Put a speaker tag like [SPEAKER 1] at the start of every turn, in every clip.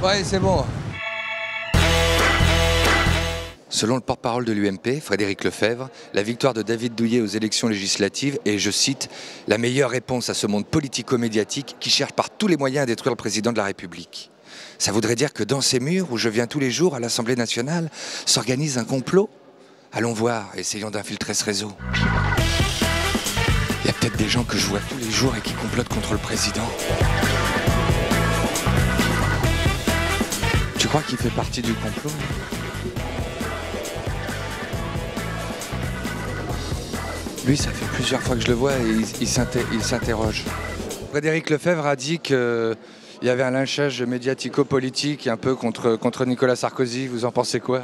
[SPEAKER 1] Ouais, c'est bon. Selon le porte-parole de l'UMP, Frédéric Lefebvre, la victoire de David Douillet aux élections législatives est, je cite, « la meilleure réponse à ce monde politico-médiatique qui cherche par tous les moyens à détruire le président de la République ». Ça voudrait dire que dans ces murs où je viens tous les jours à l'Assemblée nationale, s'organise un complot? Allons voir, essayons d'infiltrer ce réseau. Il y a peut-être des gens que je vois tous les jours et qui complotent contre le président. Tu crois qu'il fait partie du complot? Lui, ça fait plusieurs fois que je le vois et il s'interroge. Frédéric Lefebvre a dit qu'il y avait un lynchage médiatico-politique un peu contre Nicolas Sarkozy. Vous en pensez quoi?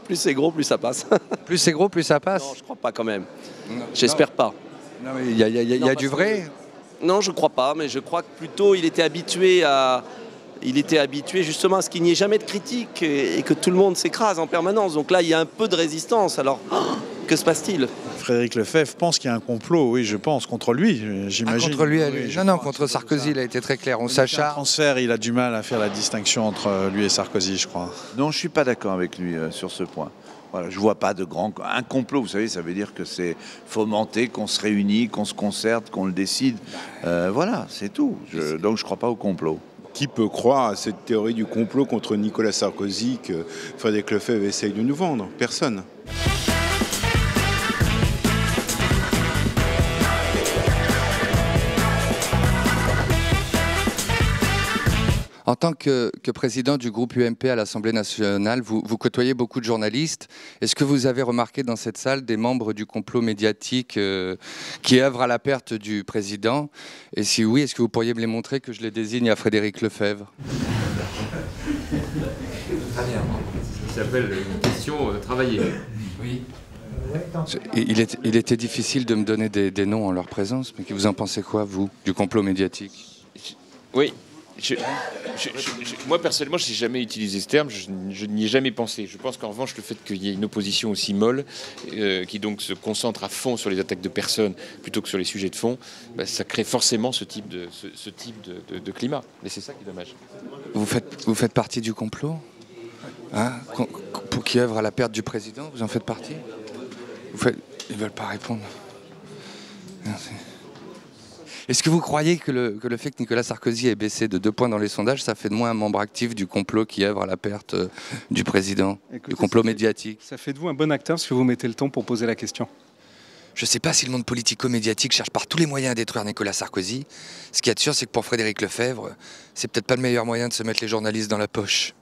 [SPEAKER 2] Plus c'est gros, plus ça passe.
[SPEAKER 1] Plus c'est gros, plus ça passe?
[SPEAKER 2] Non, je crois pas quand même. J'espère pas.
[SPEAKER 1] Non, mais il y a du vrai?
[SPEAKER 2] Non, je crois pas, mais je crois que plutôt il était habitué justement à ce qu'il n'y ait jamais de critique et que tout le monde s'écrase en permanence. Donc là, il y a un peu de résistance. Alors, que se passe-t-il?
[SPEAKER 3] Frédéric Lefebvre pense qu'il y a un complot, oui, je pense, contre lui, j'imagine.
[SPEAKER 1] Contre lui,
[SPEAKER 3] oui,
[SPEAKER 1] non, contre Sarkozy, il a été très clair. On s'acharne.
[SPEAKER 3] Transfert, il a du mal à faire la distinction entre lui et Sarkozy, je crois.
[SPEAKER 4] Non, je ne suis pas d'accord avec lui sur ce point. Voilà, je ne vois pas de grand... Un complot, vous savez, ça veut dire que c'est fomenté, qu'on se réunit, qu'on se concerte, qu'on le décide. Voilà, c'est tout. Donc je ne crois pas au complot.
[SPEAKER 5] Qui peut croire à cette théorie du complot contre Nicolas Sarkozy que Frédéric Lefebvre essaye de nous vendre? Personne.
[SPEAKER 1] En tant que président du groupe UMP à l'Assemblée nationale, vous côtoyez beaucoup de journalistes. Est-ce que vous avez remarqué dans cette salle des membres du complot médiatique qui œuvrent à la perte du président? Et si oui, est-ce que vous pourriez me les montrer, que je les désigne à Frédéric Lefebvre?
[SPEAKER 6] Très bien. Ça s'appelle une question travailler.
[SPEAKER 1] Oui. Il était difficile de me donner des noms en leur présence, mais vous en pensez quoi, vous, du complot médiatique?
[SPEAKER 6] Oui. Moi, personnellement, je n'ai jamais utilisé ce terme, je n'y ai jamais pensé. Je pense qu'en revanche, le fait qu'il y ait une opposition aussi molle, qui donc se concentre à fond sur les attaques de personnes plutôt que sur les sujets de fond, ça crée forcément ce type de climat. Mais c'est ça qui est dommage.
[SPEAKER 1] Vous faites partie du complot, hein, pour qui œuvre à la perte du président? Vous en faites partie? Ils ne veulent pas répondre. Merci. Est-ce que vous croyez que le fait que Nicolas Sarkozy ait baissé de 2 points dans les sondages, ça fait de moins un membre actif du complot qui œuvre à la perte du président? Écoutez, du complot médiatique?
[SPEAKER 7] Ça fait de vous un bon acteur parce que vous mettez le ton pour poser la question.
[SPEAKER 1] Je ne sais pas si le monde politico-médiatique cherche par tous les moyens à détruire Nicolas Sarkozy. Ce qu'il y a de sûr, c'est que pour Frédéric Lefebvre, c'est peut-être pas le meilleur moyen de se mettre les journalistes dans la poche.